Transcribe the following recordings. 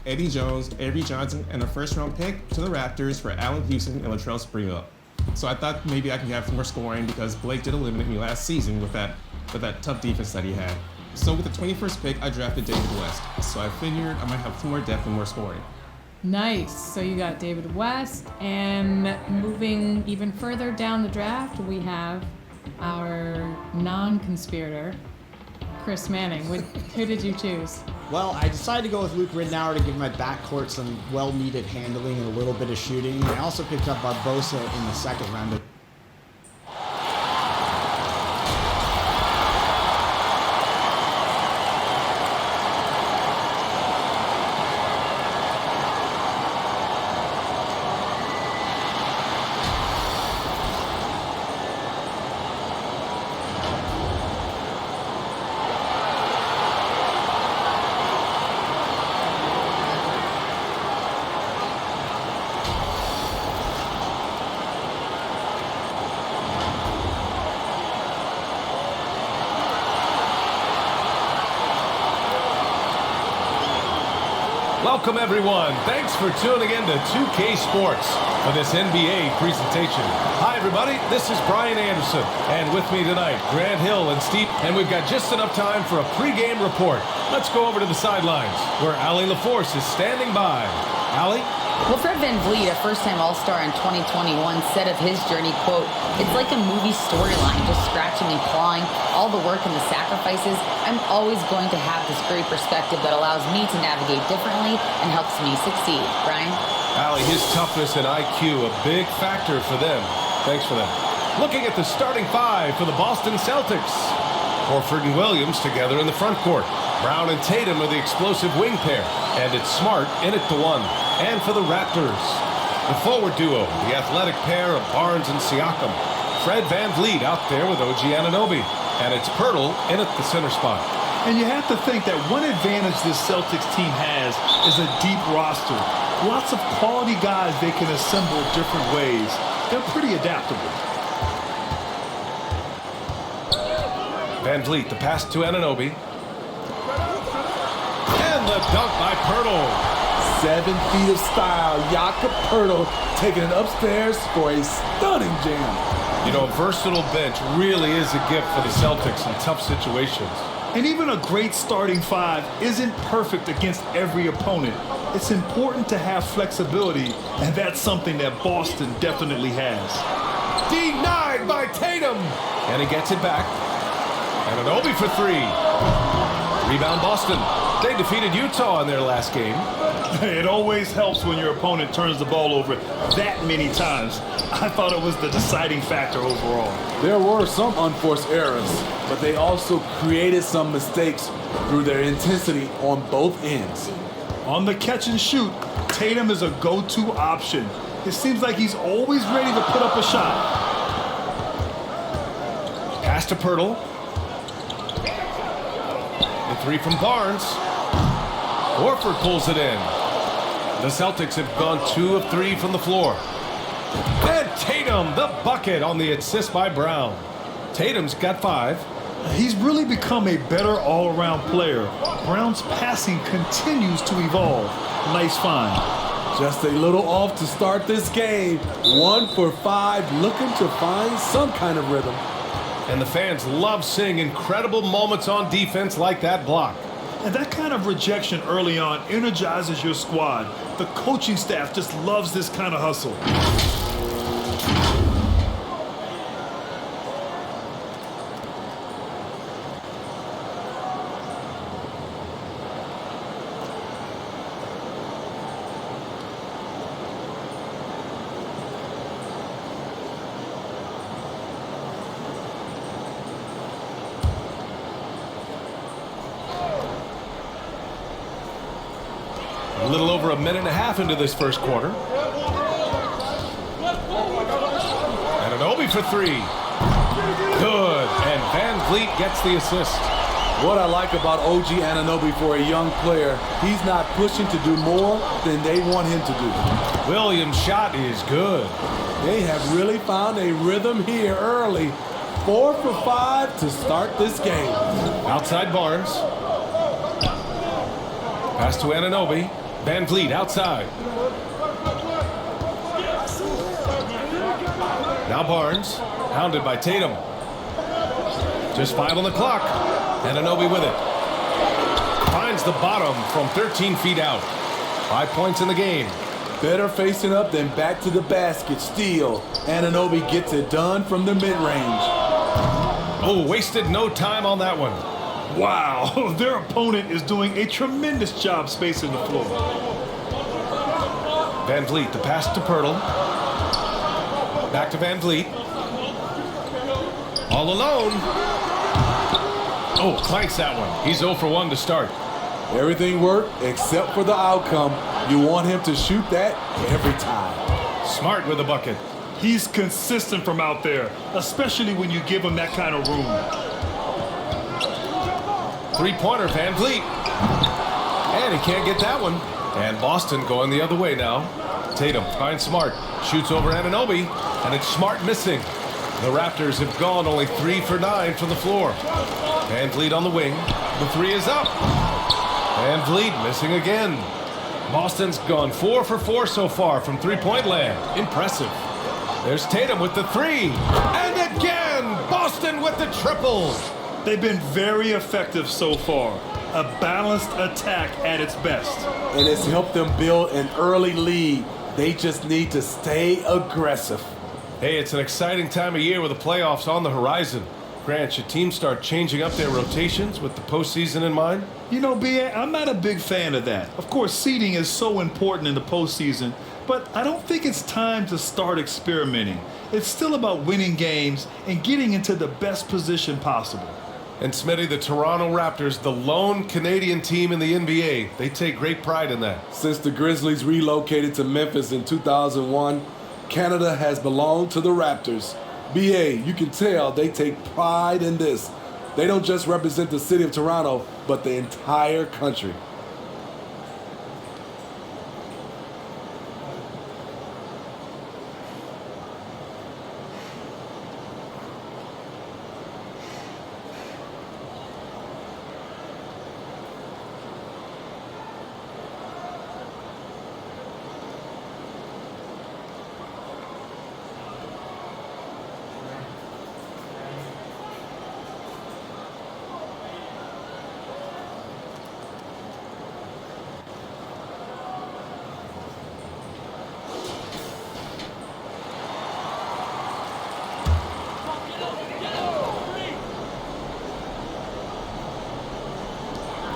Eddie Jones, Avery Johnson, and a first-round pick to the Raptors for Allen Houston and Latrell Sprewell. So I thought maybe I could have more scoring because Blake did eliminate me last season with that tough defense that he had. So with the 21st pick, I drafted David West. So I figured I might have more depth and more scoring. Nice. So you got David West, and moving even further down the draft, we have our non-conspirator, Chris Manning. Who did you choose? Well, I decided to go with Luke Ridnour to give my backcourt some well-needed handling and a little bit of shooting. I also picked up Barbosa in the second round. Welcome everyone. Thanks for tuning in to 2K Sports for this NBA presentation. Hi everybody, this is Brian Anderson, and with me tonight, Grant Hill and Steve, and we've got just enough time for a pregame report. Let's go over to the sidelines, where Allie LaForce is standing by. Allie? Well, Fred VanVleet, a first-time All-Star in 2021, said of his journey, quote, "It's like a movie storyline, just scratching and clawing, all the work and the sacrifices. I'm always going to have this great perspective that allows me to navigate differently and helps me succeed." Brian? Allie, his toughness and IQ, a big factor for them. Thanks for that. Looking at the starting five for the Boston Celtics. Horford and Williams together in the front court. Brown and Tatum are the explosive wing pair, and it's Smart in at the one. And for the Raptors, the forward duo, the athletic pair of Barnes and Siakam. Fred VanVleet out there with OG Anunoby, and it's Pirtle in at the center spot. And you have to think that one advantage this Celtics team has is a deep roster. Lots of quality guys they can assemble different ways. They're pretty adaptable. VanVleet, the pass to Anunoby. And the dunk by Pirtle. 7 feet of style. Jakob Pirtle taking it upstairs for a stunning jam. You know, a versatile bench really is a gift for the Celtics in tough situations. And even a great starting five isn't perfect against every opponent. It's important to have flexibility, and that's something that Boston definitely has. Denied by Tatum. And he gets it back. Anunoby for three. Rebound Boston. They defeated Utah in their last game. It always helps when your opponent turns the ball over that many times. I thought it was the deciding factor overall. There were some unforced errors, but they also created some mistakes through their intensity on both ends. On the catch and shoot, Tatum is a go-to option. It seems like he's always ready to put up a shot. Pass to Pirtle. The three from Barnes. Horford pulls it in. The Celtics have gone 2 of 3 from the floor. And Tatum, the bucket on the assist by Brown. Tatum's got 5. He's really become a better all-around player. Brown's passing continues to evolve. Nice find. Just a little off to start this game. 1 for 5, looking to find some kind of rhythm. And the fans love seeing incredible moments on defense like that block. And that kind of rejection early on energizes your squad. The coaching staff just loves this kind of hustle. A little over a minute and a half into this first quarter. Anunoby for 3. Good. And VanVleet gets the assist. What I like about OG Anunoby for a young player, he's not pushing to do more than they want him to do. Williams' shot is good. They have really found a rhythm here early. 4 for 5 to start this game. Outside Barnes. Pass to Anunoby. Van Vliet outside. Now Barnes, hounded by Tatum. Just 5 on the clock. Anunoby with it. Finds the bottom from 13 feet out. 5 points in the game. Better facing up than back to the basket. Steal. Anunoby gets it done from the mid-range. Oh, wasted no time on that one. Wow, their opponent is doing a tremendous job spacing the floor. Van Vliet, the pass to Pirtle. Back to Van Vliet. All alone. Oh, clanks that one. He's 0 for 1 to start. Everything worked except for the outcome. You want him to shoot that every time. Smart with the bucket. He's consistent from out there, especially when you give him that kind of room. 3-pointer, Van Vliet. And he can't get that one. And Boston going the other way now. Tatum finds Smart. Shoots over Anunoby. And it's Smart missing. The Raptors have gone only 3 for 9 from the floor. Van Vliet on the wing. The 3 is up. Van Vliet missing again. Boston's gone 4 for 4 so far from three-point land. Impressive. There's Tatum with the 3. And again, Boston with the triple. They've been very effective so far. A balanced attack at its best. And it's helped them build an early lead. They just need to stay aggressive. Hey, it's an exciting time of year with the playoffs on the horizon. Grant, should teams start changing up their rotations with the postseason in mind? You know, B.A., I'm not a big fan of that. Of course, seeding is so important in the postseason, but I don't think it's time to start experimenting. It's still about winning games and getting into the best position possible. And Smitty, the Toronto Raptors, the lone Canadian team in the NBA, they take great pride in that. Since the Grizzlies relocated to Memphis in 2001, Canada has belonged to the Raptors. B.A., you can tell they take pride in this. They don't just represent the city of Toronto, but the entire country.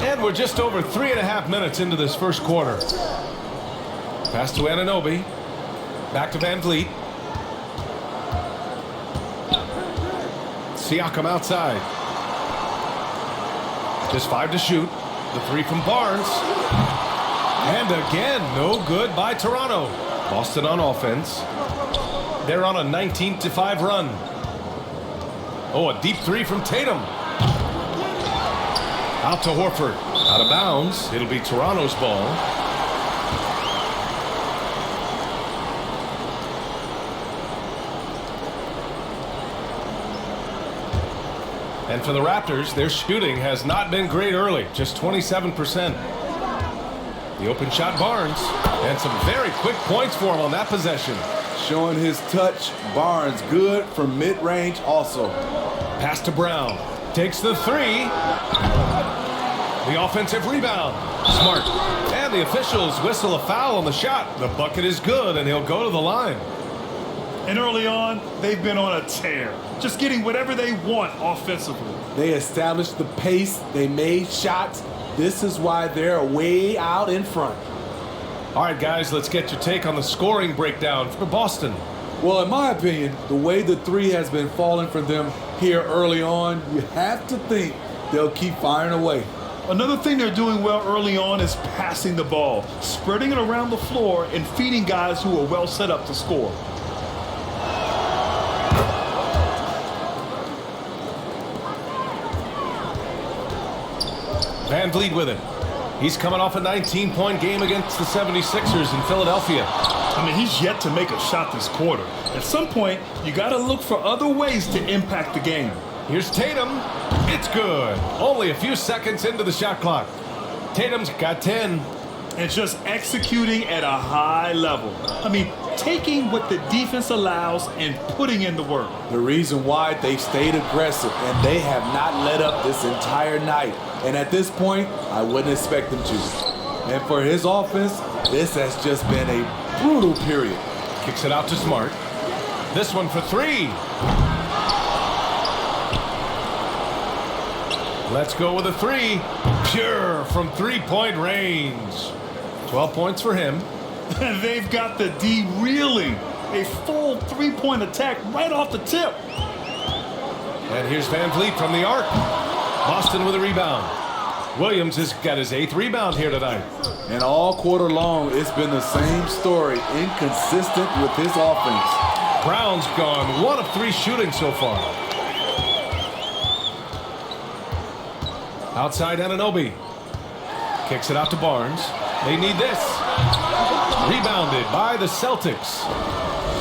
And we're just over 3.5 minutes into this first quarter. Pass to Anunoby. Back to Van Vliet. Siakam outside. Just 5 to shoot. The 3 from Barnes. And again, no good by Toronto. Boston on offense. They're on a 19-5 run. Oh, a deep 3 from Tatum. Out to Horford. Out of bounds. It'll be Toronto's ball. And for the Raptors, their shooting has not been great early. Just 27%. The open shot, Barnes. And some very quick points for him on that possession. Showing his touch. Barnes good from mid-range also. Pass to Brown. Takes the 3. The offensive rebound. Smart. And the officials whistle a foul on the shot. The bucket is good, and he'll go to the line. And early on, they've been on a tear. Just getting whatever they want offensively. They established the pace. They made shots. This is why they're way out in front. All right, guys, let's get your take on the scoring breakdown for Boston. Well, in my opinion, the way the 3 has been falling for them here early on, you have to think they'll keep firing away. Another thing they're doing well early on is passing the ball, spreading it around the floor and feeding guys who are well set up to score. Van Vliet with it. He's coming off a 19-point game against the 76ers in Philadelphia. I mean, he's yet to make a shot this quarter. At some point, you got to look for other ways to impact the game. Here's Tatum. It's good. Only a few seconds into the shot clock. Tatum's got 10. And just executing at a high level. I mean, taking what the defense allows and putting in the work. The reason why they stayed aggressive and they have not let up this entire night. And at this point, I wouldn't expect them to. And for his offense, this has just been a brutal period. Kicks it out to Smart. This one for 3. Let's go with a 3. Pure from 3-point range. 12 points for him. They've got the D reeling. A full 3-point attack right off the tip. And here's Van Vliet from the arc. Boston with a rebound. Williams has got his 8th rebound here tonight. And all quarter long, it's been the same story. Inconsistent with his offense. Brown's gone 1 of 3 shooting so far. Outside Anunoby. Kicks it out to Barnes. They need this. Rebounded by the Celtics.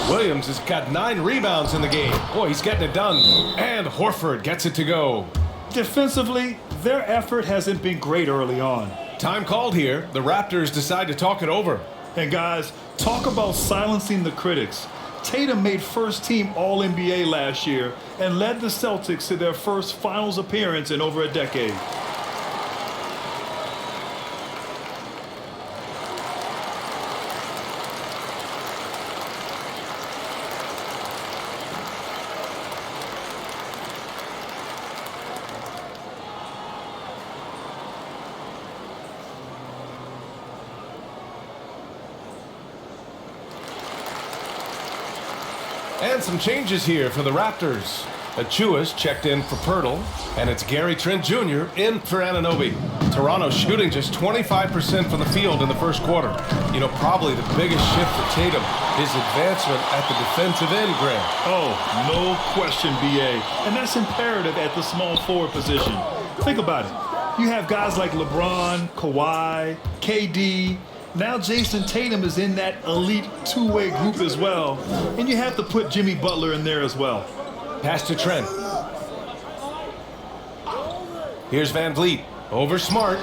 Williams has got 9 rebounds in the game. Boy, he's getting it done. And Horford gets it to go. Defensively, their effort hasn't been great early on. Time called here. The Raptors decide to talk it over. And guys, talk about silencing the critics. Tatum made first-team All-NBA last year and led the Celtics to their first finals appearance in over a decade. And some changes here for the Raptors. Achua's checked in for Pirtle, and it's Gary Trent Jr. in for Anunoby. Toronto shooting just 25% from the field in the first quarter. You know, probably the biggest shift for Tatum, his advancement at the defensive end, Graham. Oh, no question, B.A. And that's imperative at the small forward position. Think about it. You have guys like LeBron, Kawhi, KD. Now Jason Tatum is in that elite two-way group as well. And you have to put Jimmy Butler in there as well. Pass to Trent. Here's Van Vliet. Over Smart.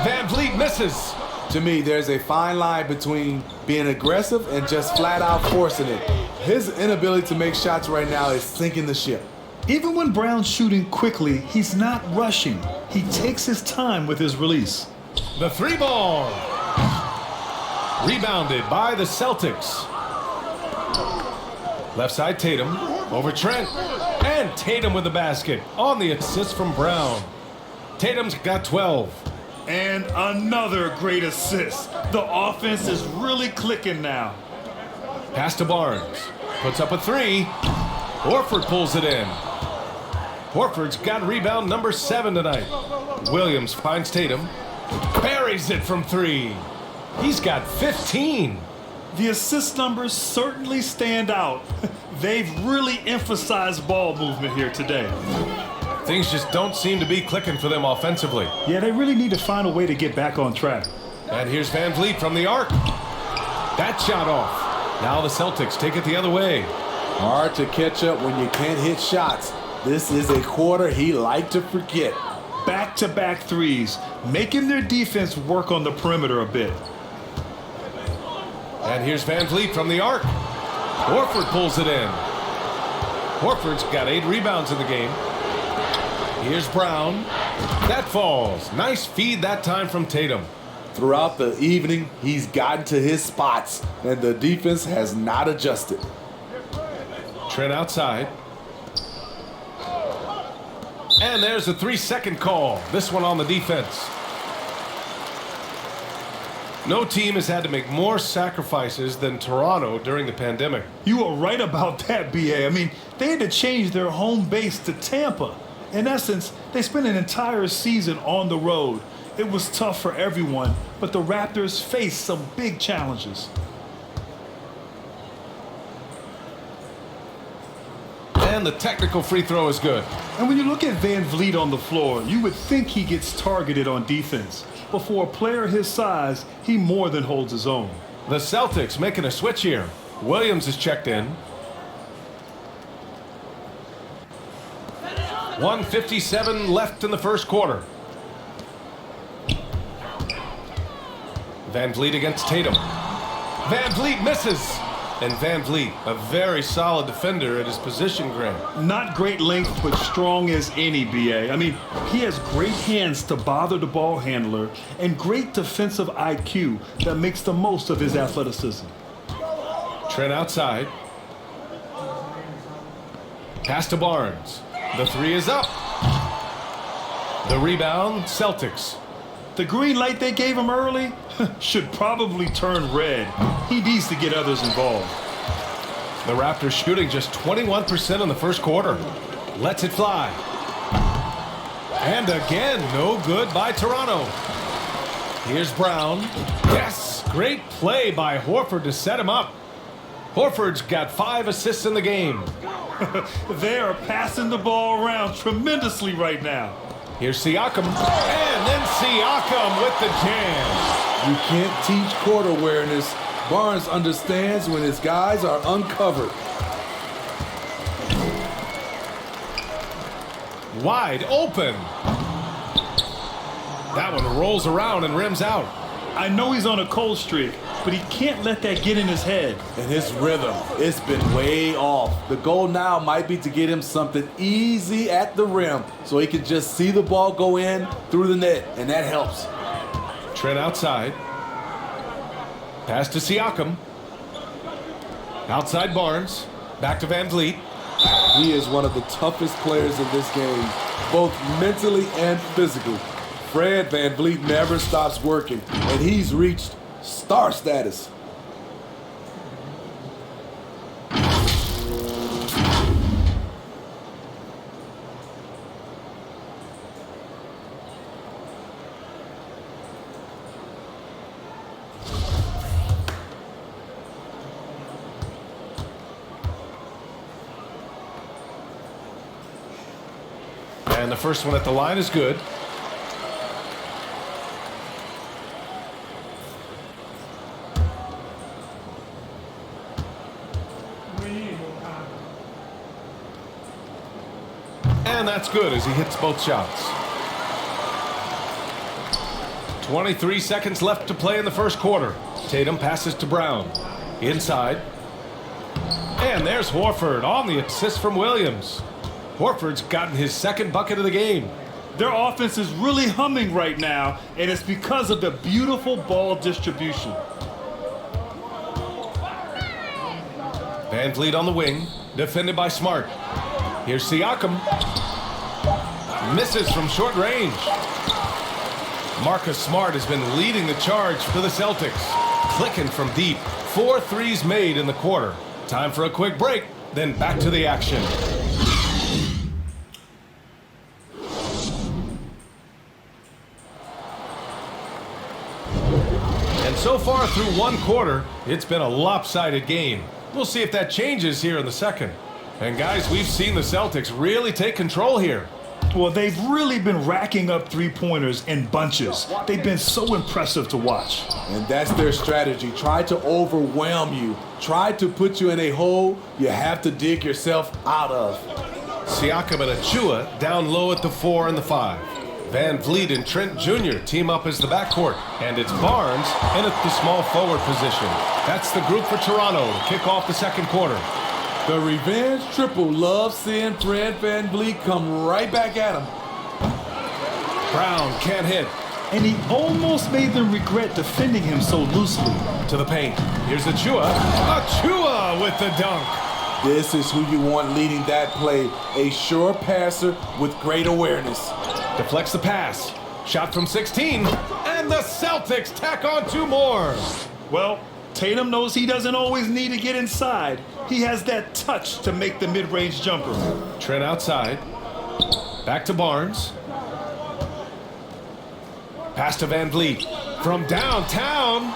Van Vliet misses. To me, there's a fine line between being aggressive and just flat out forcing it. His inability to make shots right now is sinking the ship. Even when Brown's shooting quickly, he's not rushing. He takes his time with his release. The 3-ball. Rebounded by the Celtics. Left side Tatum. Over Trent. And Tatum with the basket on the assist from Brown. Tatum's got 12. And another great assist. The offense is really clicking now. Pass to Barnes. Puts up a 3. Horford pulls it in. Horford's got rebound number 7 tonight. Williams finds Tatum. Buries it from 3. He's got 15. The assist numbers certainly stand out. They've really emphasized ball movement here today. Things just don't seem to be clicking for them offensively. Yeah, they really need to find a way to get back on track. And here's Van Vliet from the arc. That shot off. Now the Celtics take it the other way. Hard to catch up when you can't hit shots. This is a quarter he liked to forget. Back-to-back threes, making their defense work on the perimeter a bit. And here's Van Vliet from the arc. Horford pulls it in. Horford's got 8 rebounds in the game. Here's Brown. That falls. Nice feed that time from Tatum. Throughout the evening, he's gotten to his spots, and the defense has not adjusted. Trent outside. And there's a 3-second call. This one on the defense. No team has had to make more sacrifices than Toronto during the pandemic. You are right about that, B.A. I mean, they had to change their home base to Tampa. In essence, they spent an entire season on the road. It was tough for everyone, but the Raptors faced some big challenges. And the technical free throw is good. And when you look at Van Vliet on the floor, you would think he gets targeted on defense. But for a player his size, he more than holds his own. The Celtics making a switch here. Williams is checked in. 1:57 left in the first quarter. Van Vliet against Tatum. Van Vliet misses. And Van Vliet, a very solid defender at his position, Grant. Not great length, but strong as any, BA. I mean, he has great hands to bother the ball handler and great defensive IQ that makes the most of his athleticism. Trent outside. Pass to Barnes. The three is up. The rebound, Celtics. The green light they gave him early should probably turn red. He needs to get others involved. The Raptors shooting just 21% in the first quarter. Lets it fly. And again, no good by Toronto. Here's Brown. Yes, great play by Horford to set him up. Horford's got 5 assists in the game. They are passing the ball around tremendously right now. Here's Siakam. And then Siakam with the jam. You can't teach court awareness. Barnes understands when his guys are uncovered. Wide open. That one rolls around and rims out. I know he's on a cold streak, but he can't let that get in his head. And his rhythm, it's been way off. The goal now might be to get him something easy at the rim so he can just see the ball go in through the net, and that helps. Trent outside. Pass to Siakam. Outside Barnes. Back to Van Vliet. He is one of the toughest players in this game, both mentally and physically. Fred Van Vliet never stops working, and he's reached star status. And the first one at the line is good. And that's good as he hits both shots. 23 seconds left to play in the first quarter. Tatum passes to Brown. Inside. And there's Horford on the assist from Williams. Horford's gotten his second bucket of the game. Their offense is really humming right now, and it's because of the beautiful ball distribution. Van Vliet on the wing, defended by Smart. Here's Siakam. Misses from short range. Marcus Smart has been leading the charge for the Celtics. Clicking from deep. 4 threes made in the quarter. Time for a quick break, then back to the action. And so far through one quarter, it's been a lopsided game. We'll see if that changes here in the second. And guys, we've seen the Celtics really take control here. Well, they've really been racking up three-pointers in bunches. They've been so impressive to watch. And that's their strategy. Try to overwhelm you. Try to put you in a hole you have to dig yourself out of. Siakam and Achua down low at the 4 and the 5. Van Vliet and Trent Jr. team up as the backcourt. And it's Barnes in at the small forward position. That's the group for Toronto to kick off the second quarter. The revenge triple loves seeing Fred Van Vliet come right back at him. Brown can't hit. And he almost made them regret defending him so loosely. To the paint. Here's Achua. Achua with the dunk. This is who you want leading that play. A sure passer with great awareness. Deflects the pass. Shot from 16. And the Celtics tack on 2 more. Well, Tatum knows he doesn't always need to get inside. He has that touch to make the mid-range jumper. Trent outside. Back to Barnes. Pass to Van Vliet. From downtown.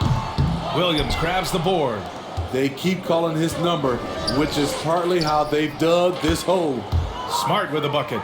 Williams grabs the board. They keep calling his number, which is partly how they've dug this hole. Smart with a bucket.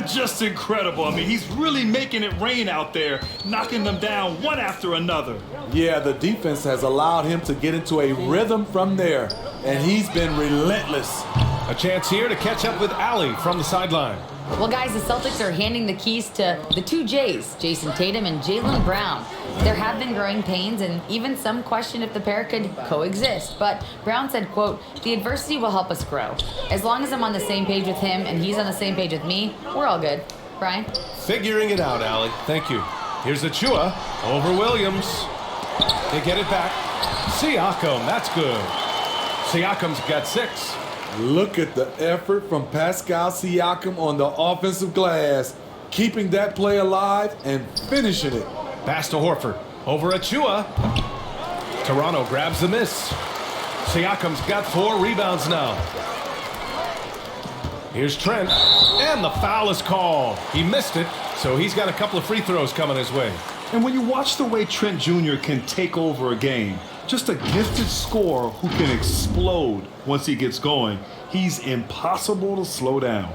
Just incredible. I mean, he's really making it rain out there, knocking them down one after another. Yeah, the defense has allowed him to get into a rhythm from there, and he's been relentless. A chance here to catch up with Allie from the sideline. Well, guys, the Celtics are handing the keys to the 2 J's, Jason Tatum and Jaylen Brown. There have been growing pains and even some question if the pair could coexist. But Brown said, quote, "The adversity will help us grow. As long as I'm on the same page with him and he's on the same page with me, we're all good." Brian? Figuring it out, Allie. Thank you. Here's Achua over Williams. They get it back. Siakam, that's good. Siakam's got 6. Look at the effort from Pascal Siakam on the offensive glass, keeping that play alive and finishing it. Pass to Horford. Over Achua. Toronto grabs the miss. Siakam's got 4 rebounds now. Here's Trent. And the foul is called. He missed it, so he's got a couple of free throws coming his way. And when you watch the way Trent Jr. can take over a game, just a gifted scorer who can explode once he gets going, he's impossible to slow down.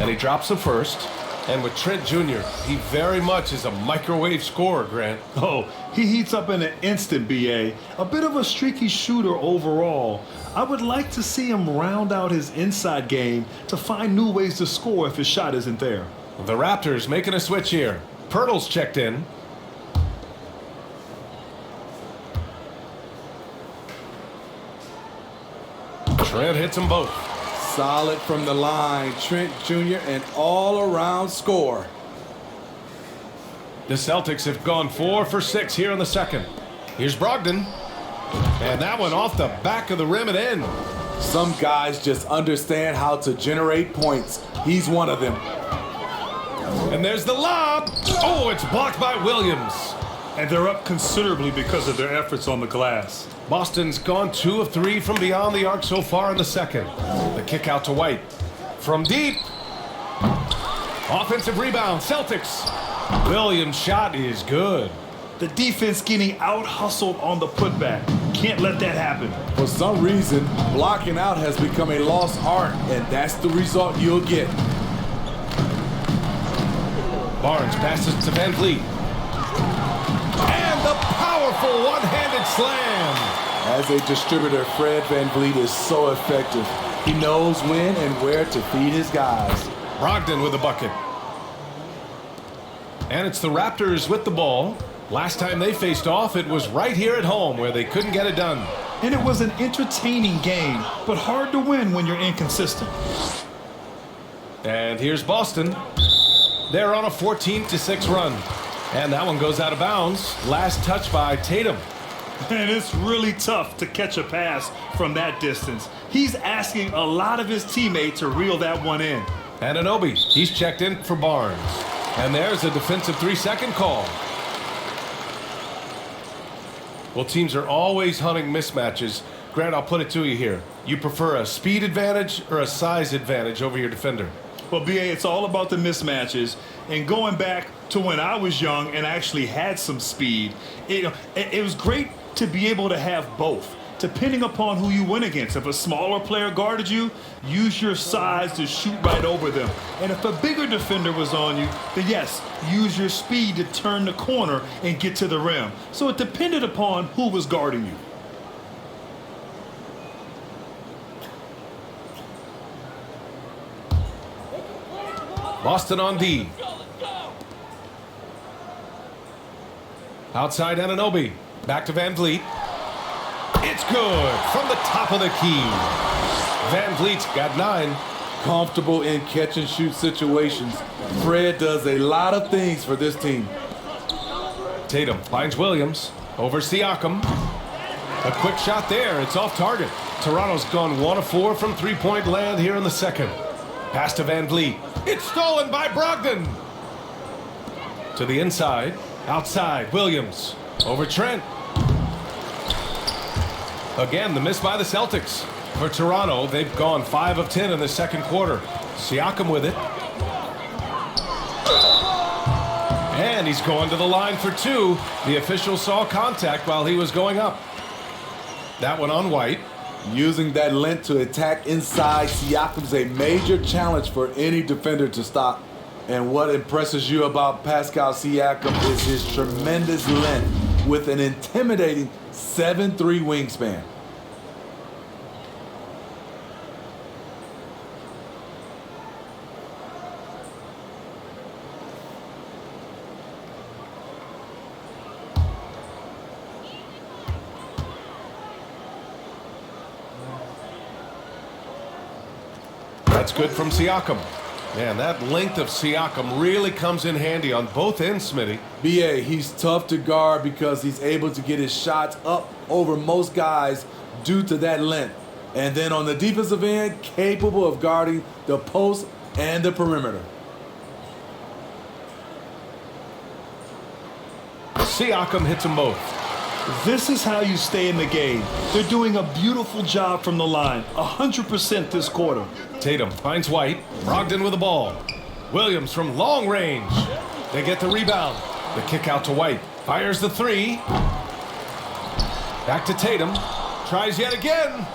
And he drops the first. And with Trent Jr., he very much is a microwave scorer, Grant. Oh, he heats up in an instant, BA. A bit of a streaky shooter overall. I would like to see him round out his inside game to find new ways to score if his shot isn't there. The Raptors making a switch here. Pirtle's checked in. Trent hits them both. Solid from the line, Trent Jr., an all-around score. The Celtics have gone 4 for 6 here in the second. Here's Brogdon. And that one off the back of the rim and in. Some guys just understand how to generate points. He's one of them. And there's the lob. Oh, it's blocked by Williams. And they're up considerably because of their efforts on the glass. Boston's gone 2 of 3 from beyond the arc so far in the second. The kick out to White. From deep. Offensive rebound, Celtics. Williams' shot is good. The defense getting out-hustled on the putback. Can't let that happen. For some reason, blocking out has become a lost art, and that's the result you'll get. Barnes passes to Van Vliet. And the powerful one-handed slam. As a distributor, Fred Van Vliet is so effective. He knows when and where to feed his guys. Brogdon with the bucket. And it's the Raptors with the ball. Last time they faced off, it was right here at home where they couldn't get it done. And it was an entertaining game, but hard to win when you're inconsistent. And here's Boston. They're on a 14-6 run. And that one goes out of bounds. Last touch by Tatum. And it's really tough to catch a pass from that distance. He's asking a lot of his teammates to reel that one in. And Anunoby, he's checked in for Barnes. And there's a defensive 3-second call. Well, teams are always hunting mismatches. Grant, I'll put it to you here. You prefer a speed advantage or a size advantage over your defender? Well, BA, it's all about the mismatches. And going back to when I was young and actually had some speed, it was great to be able to have both, depending upon who you went against. If a smaller player guarded you, use your size to shoot right over them. And if a bigger defender was on you, then yes, use your speed to turn the corner and get to the rim. So it depended upon who was guarding you. Boston on D. Outside Anunoby. Back to Van Vliet. It's good from the top of the key. Van Vliet's got 9. Comfortable in catch-and-shoot situations. Fred does a lot of things for this team. Tatum finds Williams. Over Siakam. A quick shot there. It's off target. Toronto's gone 1 of 4 from three-point land here in the second. Pass to Van Vliet. It's stolen by Brogdon. To the inside. Outside. Williams. Over Trent. Again, the miss by the Celtics. For Toronto, they've gone 5 of 10 in the second quarter. Siakam with it. And he's going to the line for 2. The official saw contact while he was going up. That one on White. Using that length to attack inside Siakam's a major challenge for any defender to stop. And what impresses you about Pascal Siakam is his tremendous length with an intimidating 7'3" wingspan. That's good from Siakam. Man, that length of Siakam really comes in handy on both ends, Smitty. BA, he's tough to guard because he's able to get his shots up over most guys due to that length. And then on the defensive end, capable of guarding the post and the perimeter. Siakam hits them both. This is how you stay in the game. They're doing a beautiful job from the line, 100% this quarter. Tatum finds White. Brogdon with the ball. Williams from long range. They get the rebound. The kick out to White. Fires the three. Back to Tatum. Tries yet again.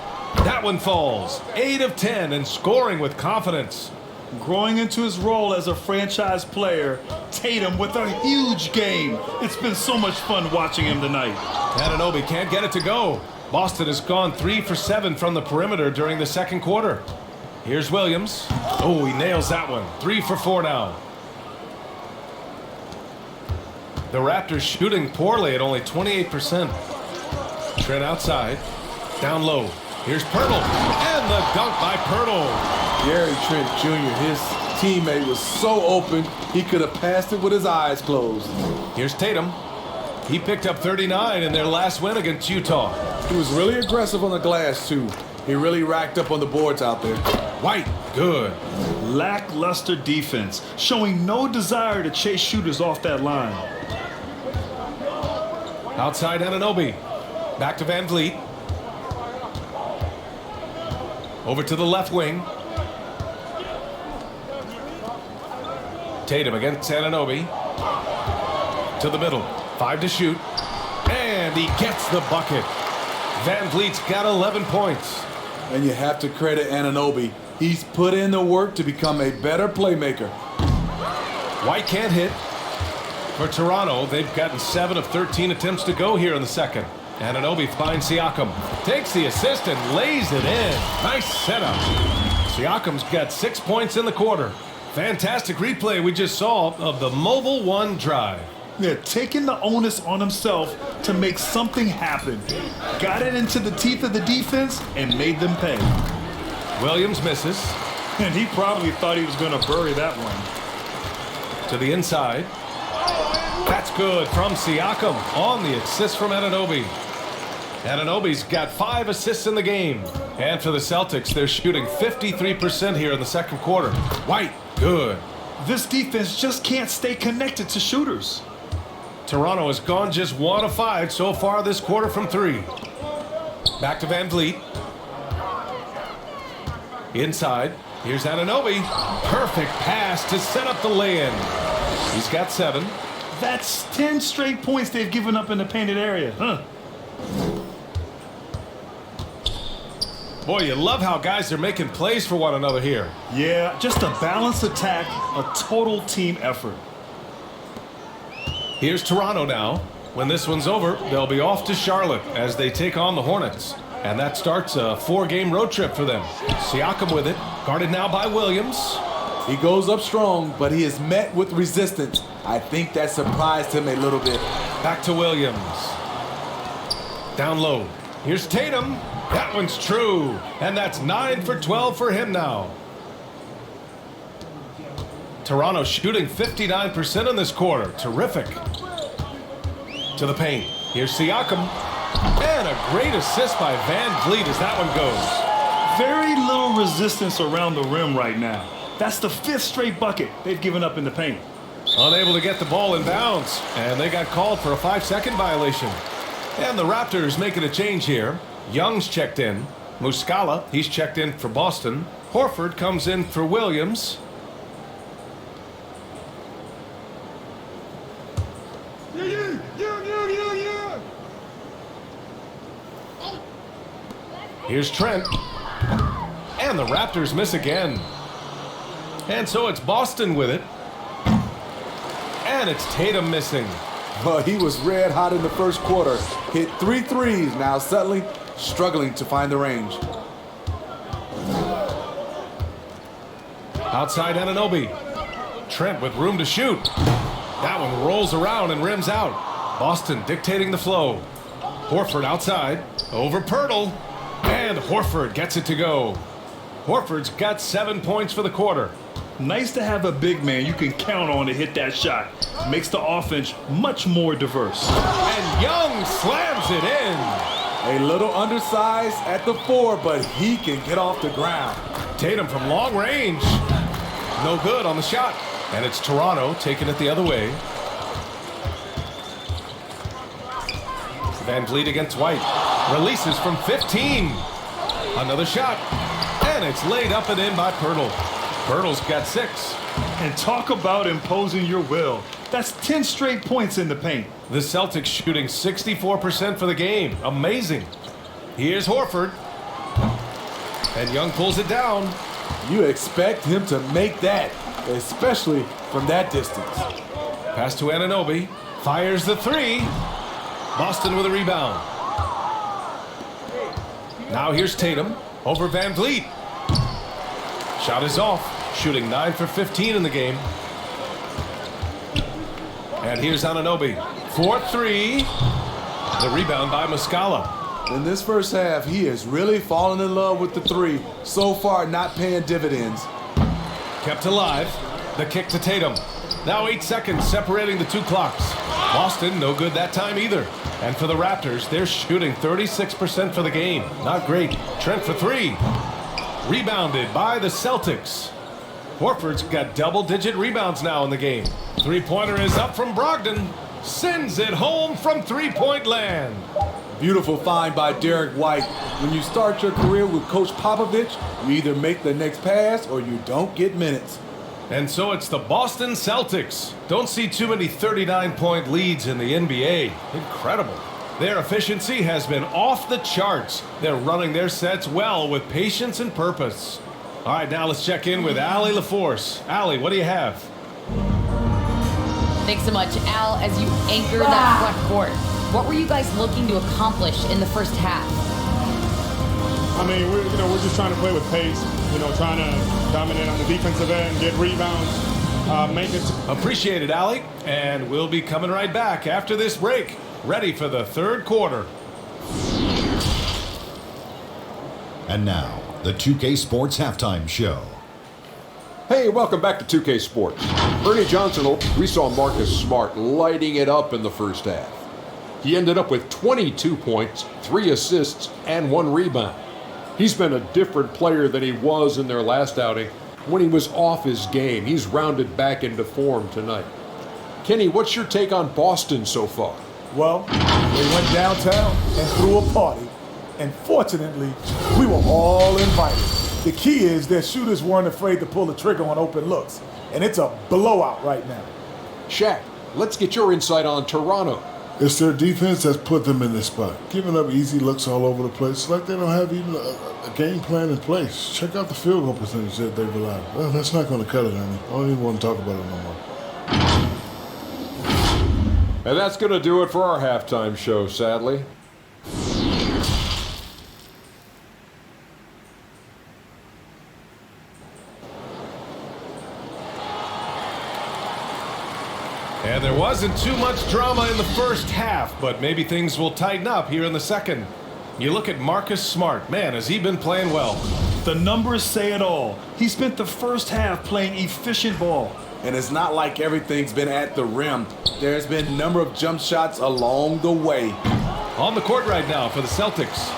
That one falls. 8 of 10 and scoring with confidence. Growing into his role as a franchise player, Tatum with a huge game. It's been so much fun watching him tonight. Anunoby can't get it to go. Boston has gone 3 for 7 from the perimeter during the second quarter. Here's Williams. Oh, he nails that one. 3 for 4 now. The Raptors shooting poorly at only 28%. Trent outside. Down low. Here's Pirtle. And the dunk by Pirtle. Gary Trent Jr., his teammate was so open, he could have passed it with his eyes closed. Here's Tatum. He picked up 39 in their last win against Utah. He was really aggressive on the glass, too. He really racked up on the boards out there. White, good. Lackluster defense, showing no desire to chase shooters off that line. Outside Anunoby. Back to Van Vliet. Over to the left wing. Tatum against Anunoby. To the middle. 5 to shoot. And he gets the bucket. Van Vliet's got 11 points. And you have to credit Anunoby. He's put in the work to become a better playmaker. White can't hit. For Toronto, they've gotten 7 of 13 attempts to go here in the second. Anunoby finds Siakam. Takes the assist and lays it in. Nice setup. Siakam's got 6 points in the quarter. Fantastic replay we just saw of the Mobile One drive. Yeah, taking the onus on himself to make something happen. Got it into the teeth of the defense and made them pay. Williams misses. And he probably thought he was going to bury that one. To the inside. That's good from Siakam on the assist from Anunoby. Anunoby's got 5 assists in the game. And for the Celtics, they're shooting 53% here in the second quarter. White, good. This defense just can't stay connected to shooters. Toronto has gone just 1 of 5 so far this quarter from 3. Back to Van Vliet. Inside. Here's Anunoby. Perfect pass to set up the lay-in. He's got 7. That's 10 straight points they've given up in the painted area, huh? Boy, you love how guys are making plays for one another here. Yeah, just a balanced attack, a total team effort. Here's Toronto now. When this one's over, they'll be off to Charlotte as they take on the Hornets. And that starts a 4-game road trip for them. Siakam with it, guarded now by Williams. He goes up strong, but he is met with resistance. I think that surprised him a little bit. Back to Williams. Down low. Here's Tatum. That one's true. And that's 9 for 12 for him now. Toronto shooting 59% in this quarter. Terrific. To the paint. Here's Siakam. And a great assist by Van Vliet as that one goes. Very little resistance around the rim right now. That's the 5th straight bucket they've given up in the paint. Unable to get the ball in bounds. And they got called for a 5-second violation. And the Raptors making a change here. Young's checked in. Muscala, he's checked in for Boston. Horford comes in for Williams. Here's Trent. And the Raptors miss again. And so it's Boston with it. And it's Tatum missing. Well, he was red hot in the first quarter. Hit 3 threes. Now suddenly struggling to find the range. Outside Anunoby. Trent with room to shoot. That one rolls around and rims out. Boston dictating the flow. Horford outside. Over Pirtle. And Horford gets it to go. Horford's got 7 points for the quarter. Nice to have a big man you can count on to hit that shot. Makes the offense much more diverse. And Young slams it in. A little undersized at the 4, but he can get off the ground. Tatum from long range. No good on the shot. And it's Toronto taking it the other way. Van Vliet against White. Releases from 15. Another shot. And it's laid up and in by Pirtle. Pirtle's got 6. And talk about imposing your will. That's 10 straight points in the paint. The Celtics shooting 64% for the game. Amazing. Here's Horford. And Young pulls it down. You expect him to make that, especially from that distance. Pass to Anunoby. Fires the 3. Boston with a rebound. Now here's Tatum over Van Vliet. Shot is off. Shooting 9 for 15 in the game. And here's Anunoby. 4-3. The rebound by Muscala. In this first half, he has really fallen in love with the 3. So far, not paying dividends. Kept alive. The kick to Tatum. Now 8 seconds separating the 2 clocks. Boston, no good that time either. And for the Raptors, they're shooting 36% for the game. Not great. Trent for 3. Rebounded by the Celtics. Horford's got double-digit rebounds now in the game. Three-pointer is up from Brogdon. Sends it home from three-point land. Beautiful find by Derek White. When you start your career with Coach Popovich, you either make the next pass or you don't get minutes. And so it's the Boston Celtics. Don't see too many 39-point leads in the NBA. Incredible. Their efficiency has been off the charts. They're running their sets well with patience and purpose. All right, now let's check in with Allie LaForce. Allie, what do you have? Thanks so much, Al. As you anchor that front court, what were you guys looking to accomplish in the first half? I mean, we're just trying to play with pace. Trying to dominate on the defensive end, get rebounds, make it. Appreciate it, Allie. And we'll be coming right back after this break. Ready for the third quarter. And now, the 2K Sports Halftime Show. Hey, welcome back to 2K Sports. Ernie Johnson, we saw Marcus Smart lighting it up in the first half. He ended up with 22 points, 3 assists, and 1 rebound. He's been a different player than he was in their last outing when he was off his game. He's rounded back into form tonight. Kenny, what's your take on Boston so far? Well, they went downtown and threw a party, and fortunately, we were all invited. The key is their shooters weren't afraid to pull the trigger on open looks, and it's a blowout right now. Shaq, let's get your insight on Toronto. It's their defense that's put them in this spot. Giving up easy looks all over the place. It's like they don't have even a game plan in place. Check out the field goal percentage that they've allowed. Well, that's not going to cut it, Ernie. I don't even want to talk about it no more. And that's going to do it for our halftime show, sadly. And there wasn't too much drama in the first half, but maybe things will tighten up here in the second. You look at Marcus Smart. Man, has he been playing well. The numbers say it all. He spent the first half playing efficient ball. And it's not like everything's been at the rim. There's been a number of jump shots along the way. On the court right now for the Celtics.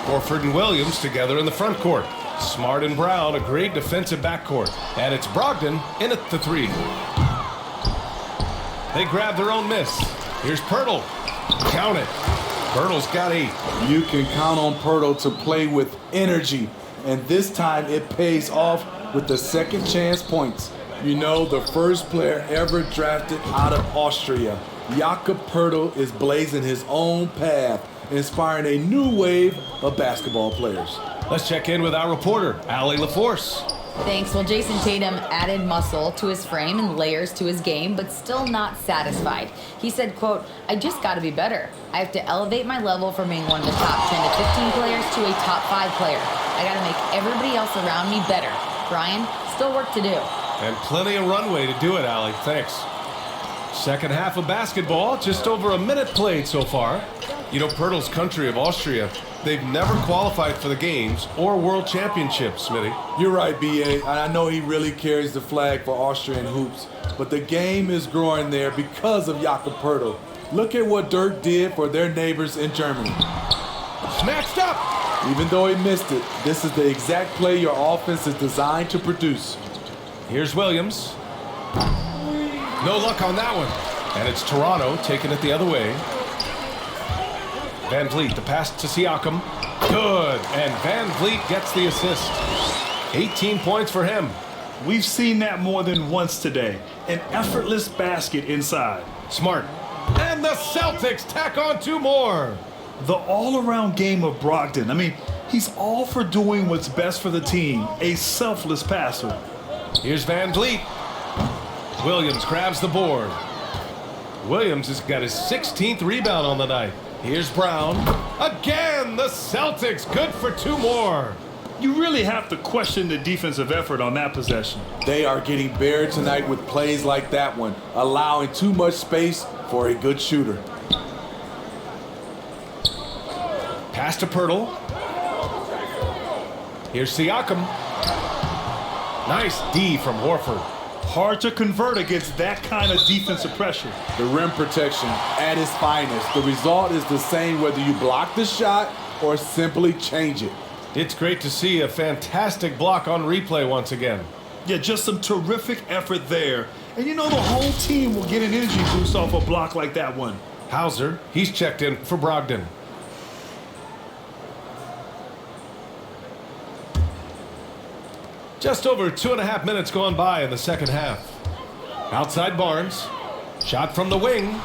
Horford and Williams together in the front court. Smart and Brown, a great defensive backcourt. And it's Brogdon in at the 3. They grab their own miss. Here's Pirtle. Count it. Pirtle's got 8. You can count on Pirtle to play with energy. And this time it pays off with the second chance points. You know, the first player ever drafted out of Austria. Jakob Pirtle is blazing his own path. inspiring a new wave of basketball players. Let's check in with our reporter, Allie LaForce. Thanks. Well, Jason Tatum added muscle to his frame and layers to his game, but still not satisfied. He said, quote, "I just got to be better. I have to elevate my level from being one of the top 10 to 15 players to a top 5 player. I got to make everybody else around me better. Brian, still work to do." And plenty of runway to do it, Allie. Thanks. Second half of basketball, just over a minute played so far. You know, Pirtl's country of Austria, they've never qualified for the games or world championships, Smitty. You're right, B.A. I know he really carries the flag for Austrian hoops, but the game is growing there because of Jakob Pirtl. Look at what Dirk did for their neighbors in Germany. Snatched up! Even though he missed it, this is the exact play your offense is designed to produce. Here's Williams. No luck on that one. And it's Toronto taking it the other way. Van Vliet, the pass to Siakam. Good. And Van Vliet gets the assist. 18 points for him. We've seen that more than once today. An effortless basket inside. Smart. And the Celtics tack on 2 more. The all-around game of Brogdon. I mean, he's all for doing what's best for the team. A selfless passer. Here's Van Vliet. Williams grabs the board. Williams has got his 16th rebound on the night. Here's Brown. Again, the Celtics good for 2 more. You really have to question the defensive effort on that possession. They are getting buried tonight with plays like that one, allowing too much space for a good shooter. Pass to Pirtl. Here's Siakam. Nice D from Horford. Hard to convert against that kind of defensive pressure. The rim protection at its finest. The result is the same whether you block the shot or simply change it. It's great to see a fantastic block on replay once again. Yeah, just some terrific effort there. And you know the whole team will get an energy boost off a block like that one. Hauser, he's checked in for Brogdon. Just over 2.5 minutes gone by in the second half. Outside Barnes. Shot from the wing.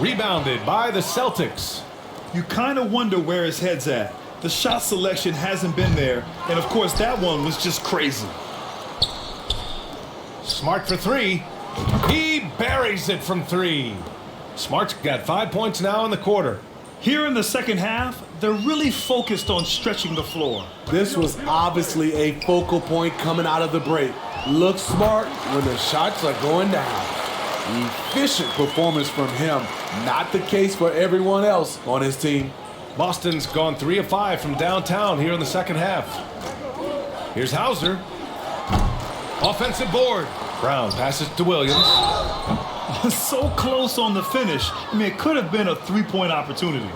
Rebounded by the Celtics. You kind of wonder where his head's at. The shot selection hasn't been there. And, of course, that one was just crazy. Smart for 3. He buries it from 3. Smart's got 5 points now in the quarter. Here in the second half, they're really focused on stretching the floor. This was obviously a focal point coming out of the break. Look smart when the shots are going down. Efficient performance from him. Not the case for everyone else on his team. Boston's gone 3 of 5 from downtown here in the second half. Here's Hauser. Offensive board. Brown passes to Williams. So close on the finish. I mean, it could have been a 3-point opportunity.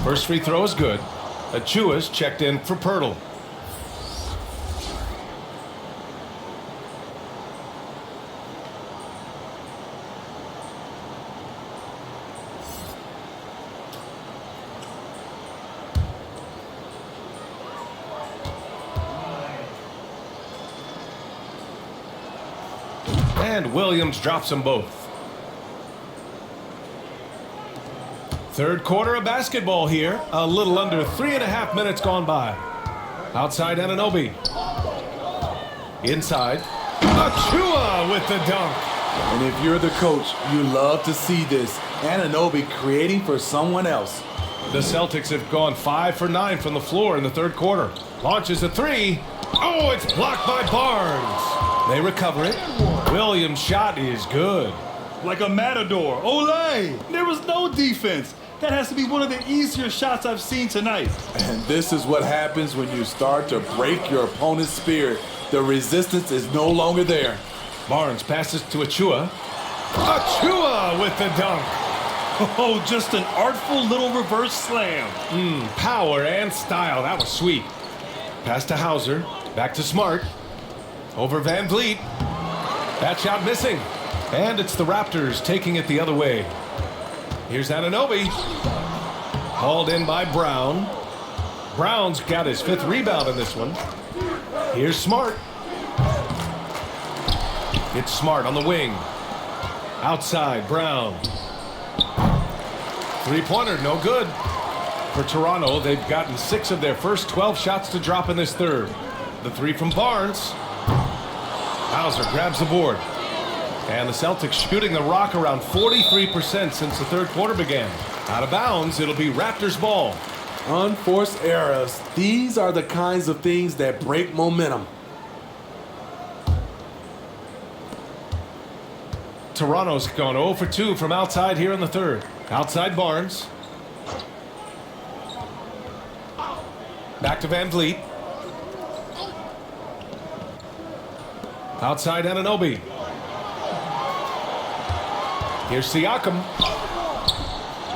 First free throw is good. Achua's checked in for Pirtl. And Williams drops them both. Third quarter of basketball here. A little under 3.5 minutes gone by. Outside Anunoby. Inside. Achua with the dunk. And if you're the coach, you love to see this. Anunoby creating for someone else. The Celtics have gone 5 for 9 from the floor in the third quarter. Launches a 3. Oh, it's blocked by Barnes. They recover it. Williams' shot is good. Like a matador. Olay! There was no defense. That has to be one of the easier shots I've seen tonight. And this is what happens when you start to break your opponent's spirit. The resistance is no longer there. Barnes passes to Achua. Achua with the dunk. Oh, just an artful little reverse slam. Power and style. That was sweet. Pass to Hauser. Back to Smart. Over Van Vliet. That shot missing. And it's the Raptors taking it the other way. Here's Anunoby. Hauled in by Brown. Brown's got his 5th rebound in this one. Here's Smart. It's Smart on the wing. Outside, Brown. 3-pointer, no good. For Toronto, they've gotten 6 of their first 12 shots to drop in this third. The 3 from Barnes. Hauser grabs the board. And the Celtics shooting the rock around 43% since the third quarter began. Out of bounds, it'll be Raptors ball. Unforced errors. These are the kinds of things that break momentum. Toronto's gone 0 for 2 from outside here in the third. Outside Barnes. Back to Van Vliet. Outside Anunoby. Here's Siakam.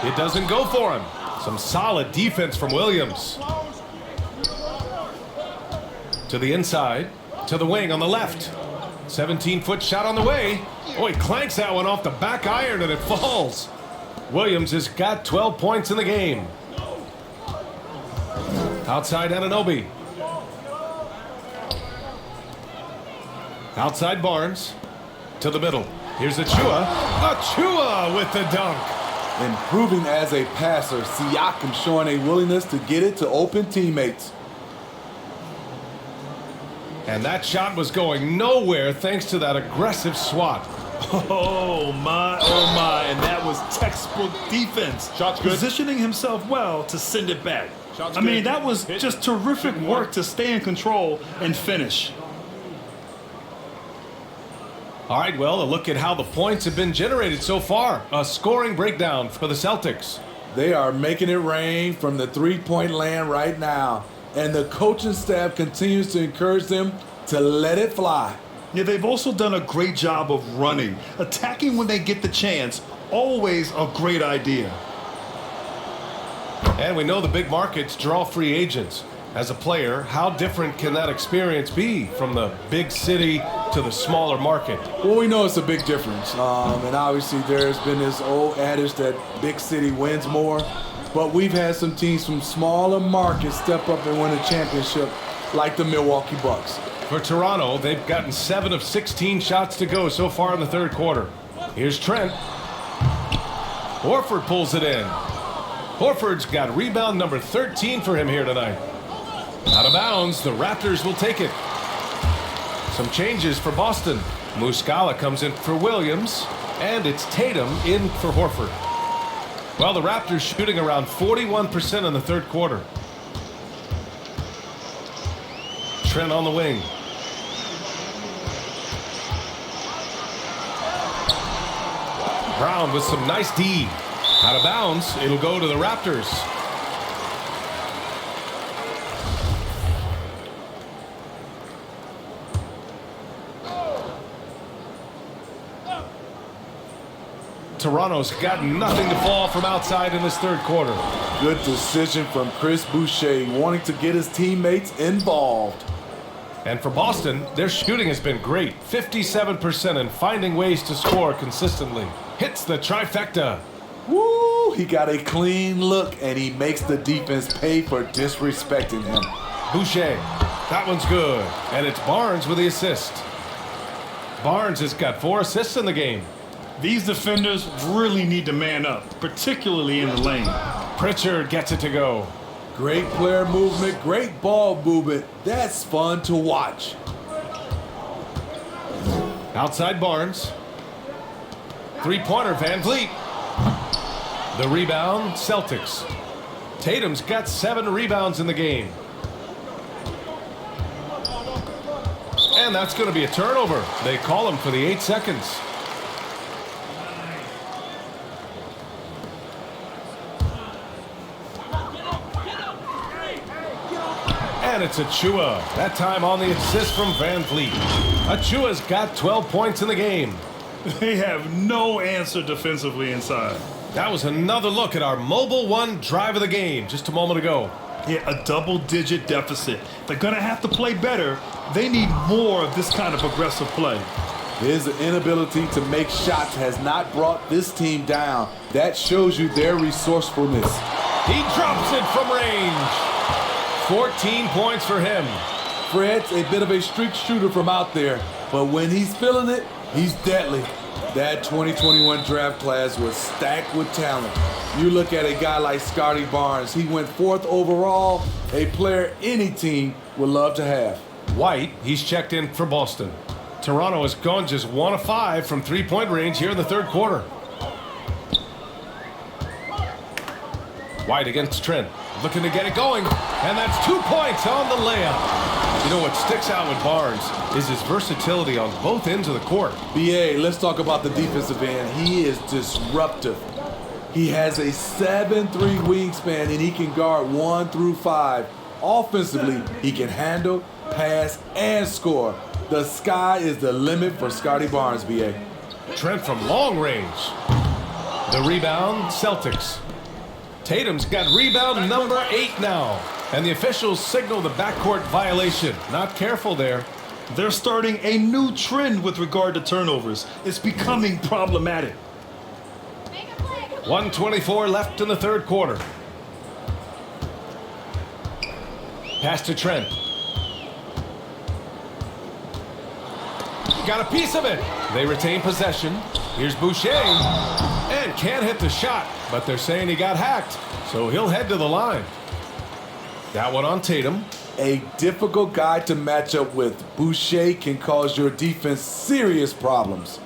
It doesn't go for him. Some solid defense from Williams. To the inside. To the wing on the left. 17-foot shot on the way. Oh, he clanks that one off the back iron and it falls. Williams has got 12 points in the game. Outside Anunoby. Outside Barnes. To the middle. Here's Achua. Achua with the dunk. Improving as a passer, Siakam showing a willingness to get it to open teammates. And that shot was going nowhere thanks to that aggressive swat. Oh my, and that was textbook defense. Shot's good. Positioning himself well to send it back. Shot's I mean, good. that was Hit. just terrific Shoot more. work to stay in control and finish. All right, well, a look at how the points have been generated so far. A scoring breakdown for the Celtics. They are making it rain from the three-point land right now. And the coaching staff continues to encourage them to let it fly. Yeah, they've also done a great job of running. Attacking when they get the chance, always a great idea. And we know the big markets draw free agents. As a player, how different can that experience be from the big city to the smaller market? Well, we know it's a big difference. And obviously there's been this old adage that big city wins more. But we've had some teams from smaller markets step up and win a championship, like the Milwaukee Bucks. For Toronto, they've gotten 7 of 16 shots to go so far in the third quarter. Here's Trent. Horford pulls it in. Horford's got rebound number 13 for him here tonight. Out of bounds, the Raptors will take it. Some changes for Boston. Muscala comes in for Williams, and it's Tatum in for Horford. Well, the Raptors shooting around 41% in the third quarter. Trent on the wing. Brown with some nice D. Out of bounds, it'll go to the Raptors. Toronto's got nothing to fall from outside in this third quarter. Good decision from Chris Boucher, wanting to get his teammates involved. And for Boston, their shooting has been great. 57% and finding ways to score consistently. Hits the trifecta. Woo! He got a clean look, and he makes the defense pay for disrespecting him. Boucher. That one's good. And it's Barnes with the assist. Barnes has got 4 assists in the game. These defenders really need to man up, particularly in the lane. Pritchard gets it to go. Great player movement, great ball movement. That's fun to watch. Outside Barnes. 3-pointer Van Vliet. The rebound, Celtics. Tatum's got 7 rebounds in the game. And that's going to be a turnover. They call him for the 8 seconds. And it's Achua. That time on the assist from Van Vliet. Achua's got 12 points in the game. They have no answer defensively inside. That was another look at our Mobile One drive of the game just a moment ago. Yeah, a double-digit deficit. They're going to have to play better. They need more of this kind of aggressive play. His inability to make shots has not brought this team down. That shows you their resourcefulness. He drops it from range. 14 points for him. Fred's a bit of a streak shooter from out there, but when he's feeling it, he's deadly. That 2021 draft class was stacked with talent. You look at a guy like Scotty Barnes, he went 4th overall, a player any team would love to have. White, he's checked in for Boston. Toronto has gone just 1 of 5 from three-point range here in the third quarter. White against Trent, looking to get it going, and that's 2 points on the layup. You know what sticks out with Barnes is his versatility on both ends of the court. BA, let's talk about the defensive end. He is disruptive. He has a 7'3" wingspan and he can guard 1 through 5. Offensively, he can handle, pass, and score. The sky is the limit for Scotty Barnes, BA. Trent from long range. The rebound, Celtics. Tatum's got rebound number 8 now. And the officials signal the backcourt violation. Not careful there. They're starting a new trend with regard to turnovers. It's becoming problematic. 1:24 left in the third quarter. Pass to Trent. Got a piece of it. They retain possession. Here's Boucher. And can't hit the shot, but they're saying he got hacked, so he'll head to the line. That one on Tatum. A difficult guy to match up with. Boucher can cause your defense serious problems.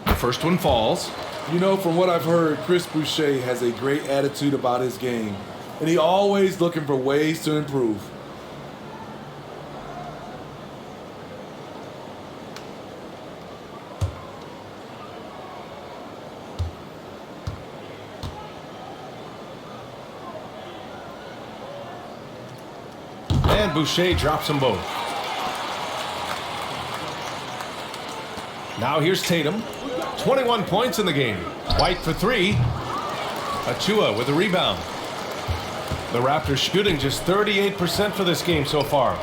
The first one falls. You know, from what I've heard, Chris Boucher has a great attitude about his game, and he's always looking for ways to improve. And Boucher drops them both. Now here's Tatum. 21 points in the game. White for 3. Achua with a rebound. The Raptors shooting just 38% for this game so far.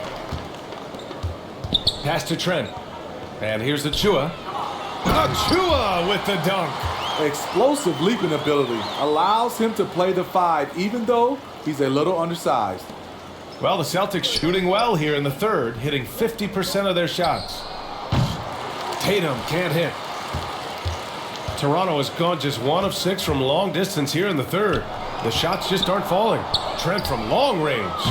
Pass to Trent. And here's Achua. Achua with the dunk. Explosive leaping ability allows him to play the 5, even though he's a little undersized. Well, the Celtics shooting well here in the third, hitting 50% of their shots. Tatum can't hit. Toronto has gone just 1 of 6 from long distance here in the third. The shots just aren't falling. Trent from long range.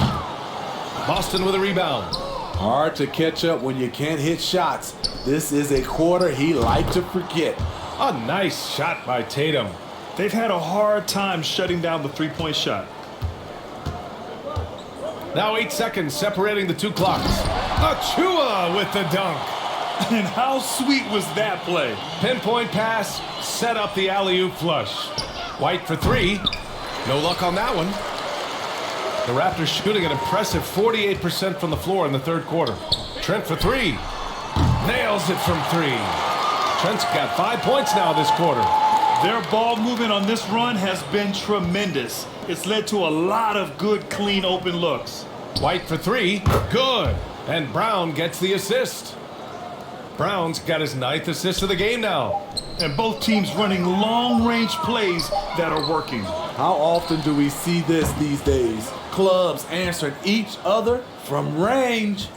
Boston with a rebound. Hard to catch up when you can't hit shots. This is a quarter he liked to forget. A nice shot by Tatum. They've had a hard time shutting down the three-point shot. Now 8 seconds separating the two clocks. Achua with the dunk. And how sweet was that play? Pinpoint pass, set up the alley-oop flush. White for 3. No luck on that one. The Raptors shooting an impressive 48% from the floor in the third quarter. Trent for 3. Nails it from 3. Trent's got 5 points now this quarter. Their ball movement on this run has been tremendous. It's led to a lot of good, clean, open looks. White for 3. Good. And Brown gets the assist. Brown's got his 9th assist of the game now. And both teams running long-range plays that are working. How often do we see this these days? Clubs answering each other from range.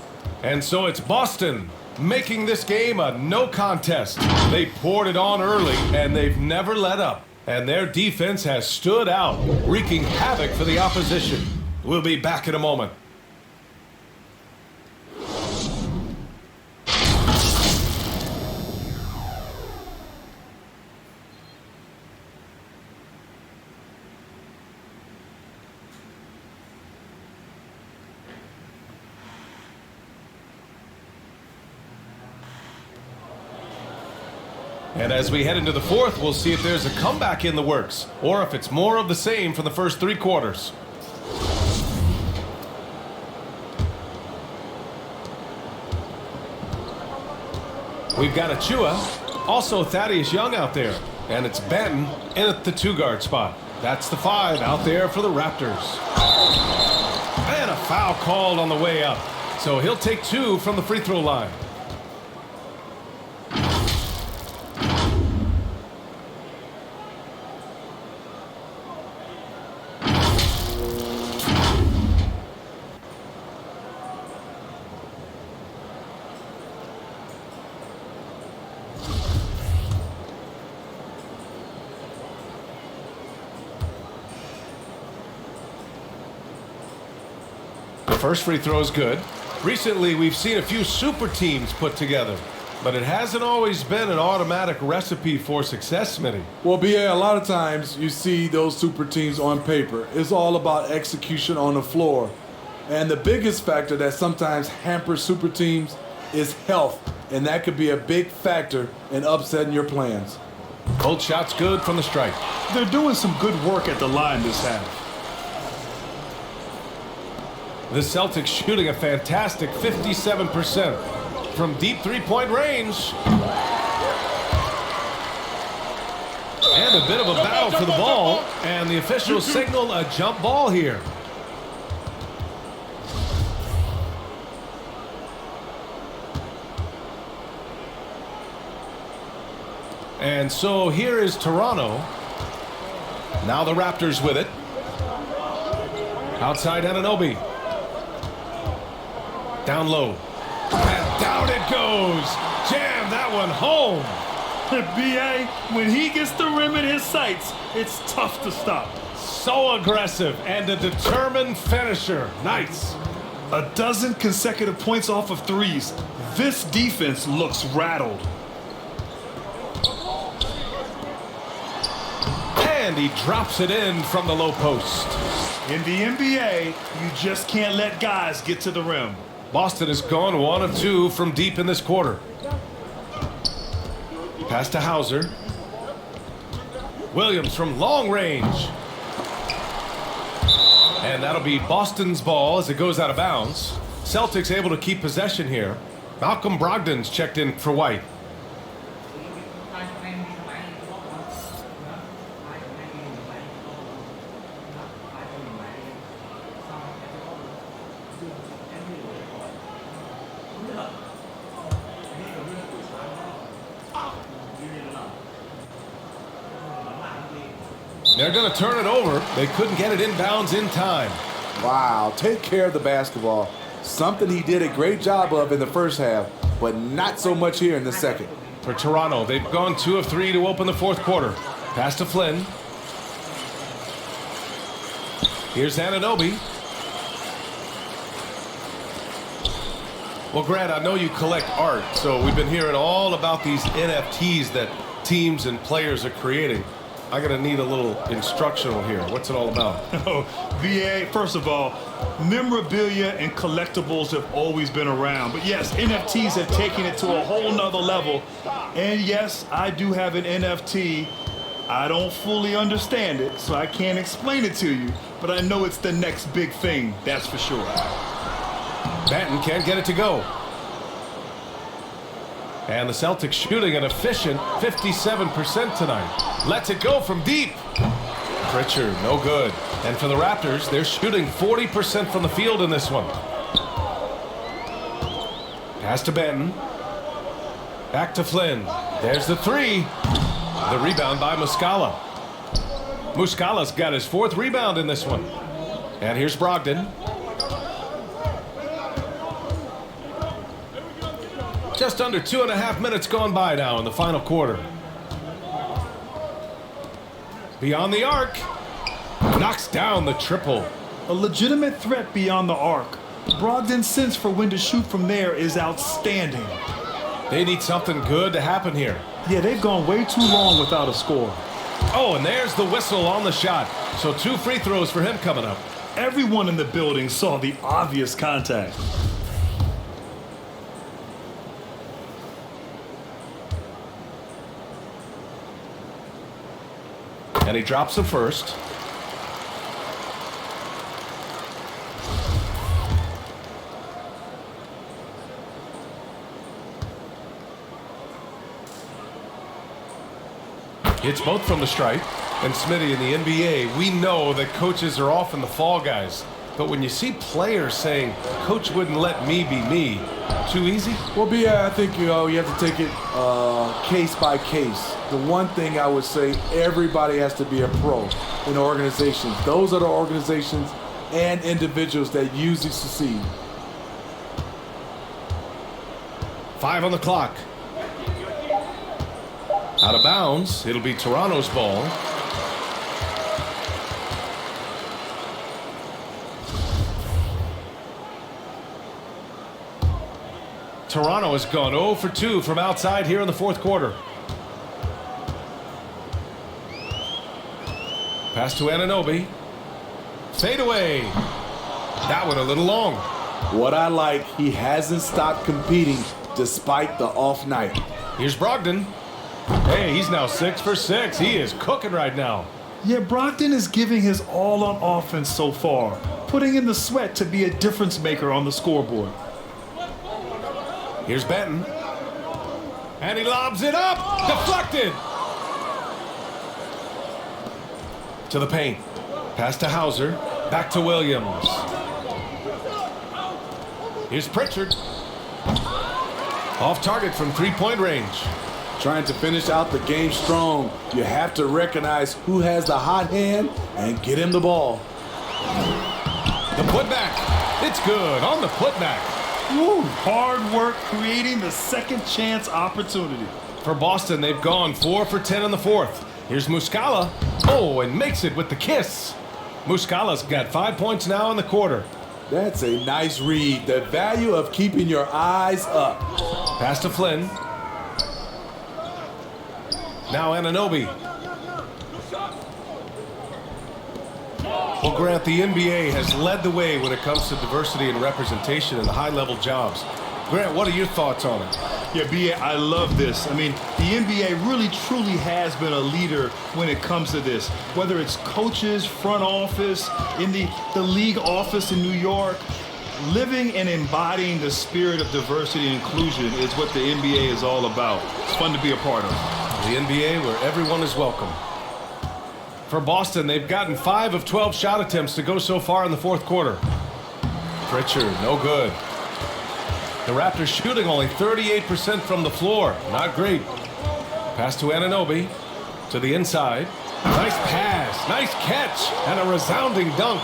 And so it's Boston making this game a no contest. They poured it on early, and they've never let up. And their defense has stood out, wreaking havoc for the opposition. We'll be back in a moment. And as we head into the fourth, we'll see if there's a comeback in the works or if it's more of the same from the first 3 quarters. We've got Achua, also Thaddeus Young out there, and it's Benton in at the 2-guard spot. That's the 5 out there for the Raptors. And a foul called on the way up. So he'll take 2 from the free throw line. First free throw is good. Recently, we've seen a few super teams put together, but it hasn't always been an automatic recipe for success, Smitty. Well, BA, a lot of times you see those super teams on paper. It's all about execution on the floor. And the biggest factor that sometimes hampers super teams is health, and that could be a big factor in upsetting your plans. Both shots good from the stripe. They're doing some good work at the line this half. The Celtics shooting a fantastic 57% from deep 3-point range. And a bit of a battle for the ball, and the officials signal a jump ball here. And so here is Toronto. Now the Raptors with it. Outside Anunoby. Down low. And down it goes. Jam that one home. BA, when he gets the rim in his sights, it's tough to stop. So aggressive and a determined finisher. Nice. 12 consecutive points off of threes. This defense looks rattled. And he drops it in from the low post. In the NBA, you just can't let guys get to the rim. Boston has gone 1 of 2 from deep in this quarter. Pass to Hauser. Williams from long range. And that'll be Boston's ball as it goes out of bounds. Celtics able to keep possession here. Malcolm Brogdon's checked in for White. They're going to turn it over. They couldn't get it inbounds in time. Wow, take care of the basketball. Something he did a great job of in the first half, but not so much here in the second. For Toronto, they've gone 2 of 3 to open the fourth quarter. Pass to Flynn. Here's Anunoby. Well, Grant, I know you collect art, so we've been hearing all about these NFTs that teams and players are creating. I'm going to need a little instructional here. What's it all about? Oh, VA, first of all, memorabilia and collectibles have always been around. But yes, NFTs have taken it to a whole nother level. And yes, I do have an NFT. I don't fully understand it, so I can't explain it to you. But I know it's the next big thing, that's for sure. Benton can't get it to go. And the Celtics shooting an efficient 57% tonight. Lets it go from deep. Pritchard, no good. And for the Raptors, they're shooting 40% from the field in this one. Pass to Benton. Back to Flynn. There's the 3. The rebound by Muscala. Muscala's got his 4th rebound in this one. And here's Brogdon. Just under 2.5 minutes gone by now in the final quarter. Beyond the arc. Knocks down the triple. A legitimate threat beyond the arc. Brogdon's sense for when to shoot from there is outstanding. They need something good to happen here. Yeah, they've gone way too long without a score. Oh, and there's the whistle on the shot. So 2 free throws for him coming up. Everyone in the building saw the obvious contact. And he drops the first. Hits both from the stripe. And Smitty, in the NBA, we know that coaches are often the fall guys. But when you see players saying, "Coach wouldn't let me be me," too easy? Well, I think you have to take it case by case. The one thing I would say, everybody has to be a pro in organizations. Those are the organizations and individuals that usually succeed. 5 on the clock. Out of bounds. It'll be Toronto's ball. Toronto has gone 0 for 2 from outside here in the fourth quarter. Pass to Anunoby. Fade away. That one a little long. What I like, he hasn't stopped competing despite the off night. Here's Brogdon. Hey, he's now 6 for 6. He is cooking right now. Yeah, Brogdon is giving his all on offense so far, putting in the sweat to be a difference maker on the scoreboard. Here's Benton. And he lobs it up. Deflected. To the paint. Pass to Hauser. Back to Williams. Here's Pritchard. Off target from three-point range. Trying to finish out the game strong. You have to recognize who has the hot hand and get him the ball. The putback. It's good on the putback. Woo, hard work creating the second chance opportunity. For Boston, they've gone 4 for 10 in the fourth. Here's Muscala. Oh, and makes it with the kiss. Muscala's got 5 points now in the quarter. That's a nice read. The value of keeping your eyes up. Pass to Flynn. Now Anunoby. Well, Grant, the NBA has led the way when it comes to diversity and representation in the high-level jobs. Grant, what are your thoughts on it? Yeah, B.A., I love this. I mean, the NBA really, truly has been a leader when it comes to this. Whether it's coaches, front office, in the league office in New York, living and embodying the spirit of diversity and inclusion is what the NBA is all about. It's fun to be a part of. The NBA where everyone is welcome. For Boston, they've gotten 5 of 12 shot attempts to go so far in the fourth quarter. Pritchard, no good. The Raptors shooting only 38% from the floor. Not great. Pass to Anunoby. To the inside. Nice pass. Nice catch. And a resounding dunk.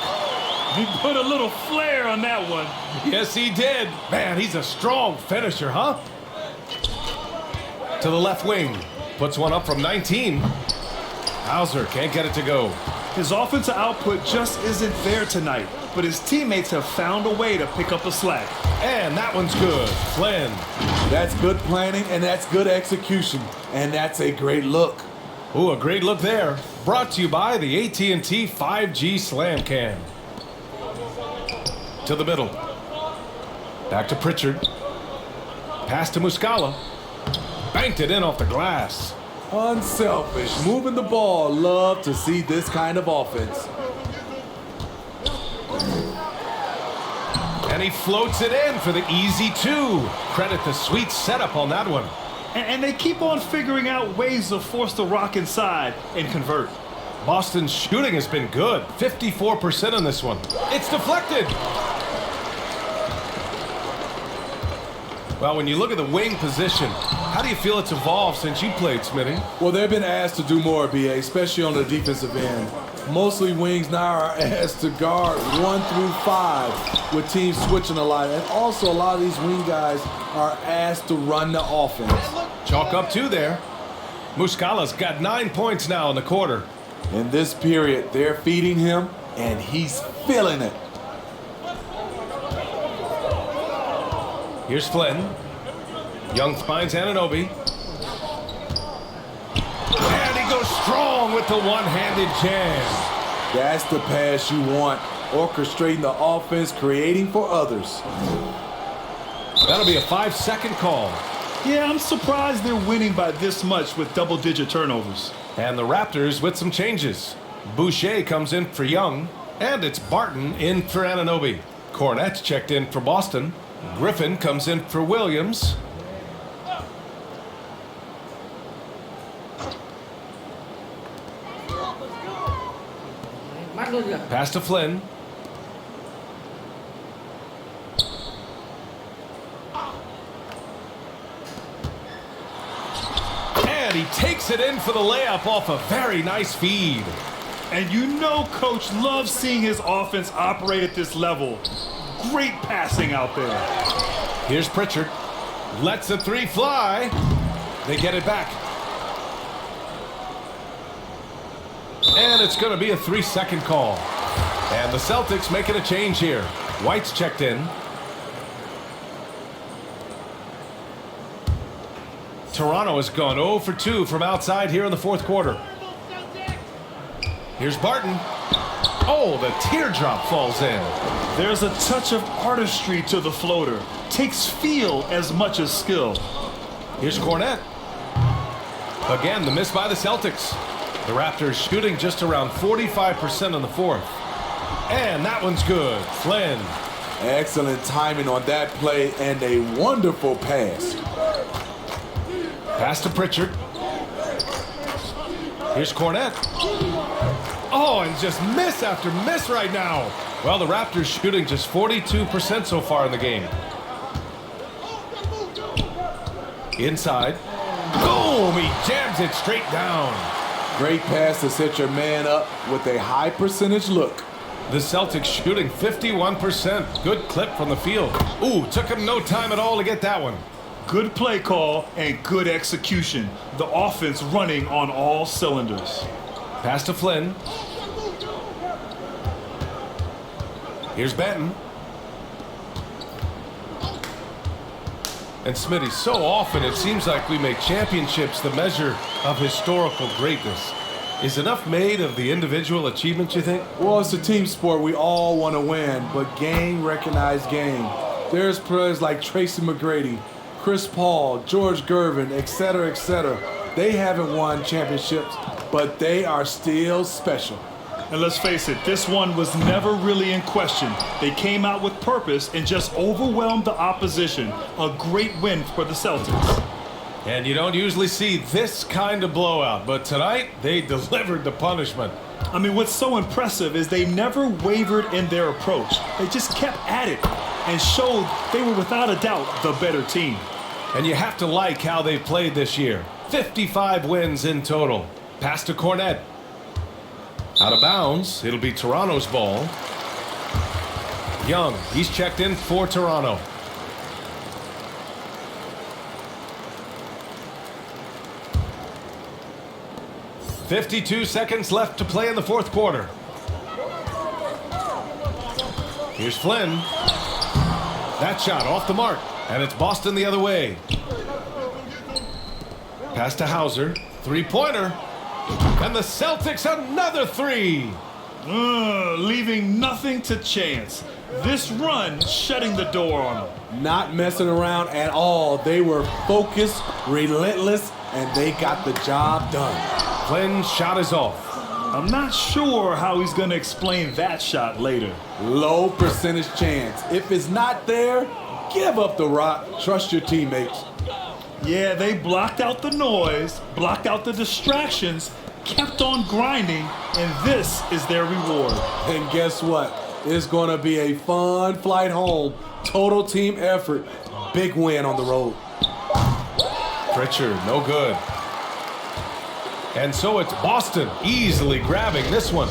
He put a little flair on that one. Yes, he did. Man, he's a strong finisher, huh? To the left wing. Puts one up from 19. Hauser can't get it to go. His offensive output just isn't there tonight, but his teammates have found a way to pick up the slack. And that one's good. Flynn. That's good planning, and that's good execution. And that's a great look. Ooh, a great look there. Brought to you by the AT&T 5G Slam Cam. To the middle. Back to Pritchard. Pass to Muscala. Banked it in off the glass. Unselfish, moving the ball. Love to see this kind of offense. And he floats it in for the easy 2. Credit the sweet setup on that one. And they keep on figuring out ways to force the rock inside and convert. Boston's shooting has been good. 54% on this one. It's deflected. Well, when you look at the wing position, how do you feel it's evolved since you played, Smitty? Well, they've been asked to do more, BA, especially on the defensive end. Mostly wings now are asked to guard 1 through 5 with teams switching a lot. And also a lot of these wing guys are asked to run the offense. Chalk up 2 there. Muscala's got 9 points now in the quarter. In this period, they're feeding him, and he's feeling it. Here's Flynn. Young finds Anunoby. And he goes strong with the one-handed jam. That's the pass you want. Orchestrating the offense, creating for others. That'll be a 5-second call. Yeah, I'm surprised they're winning by this much with double-digit turnovers. And the Raptors with some changes. Boucher comes in for Young, and it's Barton in for Anunoby. Cornette's checked in for Boston. Griffin comes in for Williams. Pass to Flynn. And he takes it in for the layup off a very nice feed. And you know Coach loves seeing his offense operate at this level. Great passing out there. Here's Pritchard. Lets the three fly. They get it back. And it's going to be a 3-second call. And the Celtics making a change here. White's checked in. Toronto has gone 0 for 2 from outside here in the fourth quarter. Here's Barton. Oh, the teardrop falls in. There's a touch of artistry to the floater. Takes feel as much as skill. Here's Cornette. Again, the miss by the Celtics. The Raptors shooting just around 45% in the fourth. And that one's good. Flynn. Excellent timing on that play and a wonderful pass. Pass to Pritchard. Here's Cornette. Oh, and just miss after miss right now. Well, the Raptors shooting just 42% so far in the game. Inside. Boom! He jams it straight down. Great pass to set your man up with a high percentage look. The Celtics shooting 51%. Good clip from the field. Ooh, took him no time at all to get that one. Good play call and good execution. The offense running on all cylinders. Pass to Flynn. Here's Benton. And Smitty, so often it seems like we make championships the measure of historical greatness. Is enough made of the individual achievements, you think? Well, it's a team sport. We all want to win, but game recognized game. There's players like Tracy McGrady, Chris Paul, George Gervin, etc., etc. They haven't won championships, but they are still special. And let's face it, this one was never really in question. They came out with purpose and just overwhelmed the opposition. A great win for the Celtics. And you don't usually see this kind of blowout, but tonight they delivered the punishment. I mean, what's so impressive is they never wavered in their approach. They just kept at it and showed they were without a doubt the better team. And you have to like how they've played this year. 55 wins in total. Pass to Cornette. Out of bounds. It'll be Toronto's ball. Young, he's checked in for Toronto. .52 seconds left to play in the fourth quarter. Here's Flynn. That shot off the mark, and it's Boston the other way. Pass to Hauser. Three-pointer. And the Celtics another three. Leaving nothing to chance. This run shutting the door on them. Not messing around at all. They were focused, relentless, and they got the job done. Flynn's shot is off. I'm not sure how he's going to explain that shot later. Low percentage chance. If it's not there, give up the rock. Trust your teammates. Yeah, they blocked out the noise, blocked out the distractions, kept on grinding, and this is their reward. And guess what? It's going to be a fun flight home. Total team effort. Big win on the road. Pritchard, no good. And so it's Boston easily grabbing this one.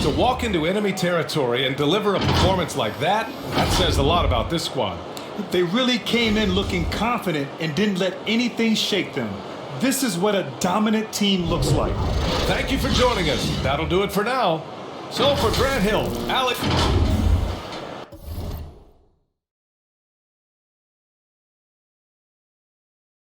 To walk into enemy territory and deliver a performance like that, that says a lot about this squad. They really came in looking confident and didn't let anything shake them. This is what a dominant team looks like. Thank you for joining us. That'll do it for now. So for Grant Hill, Alex.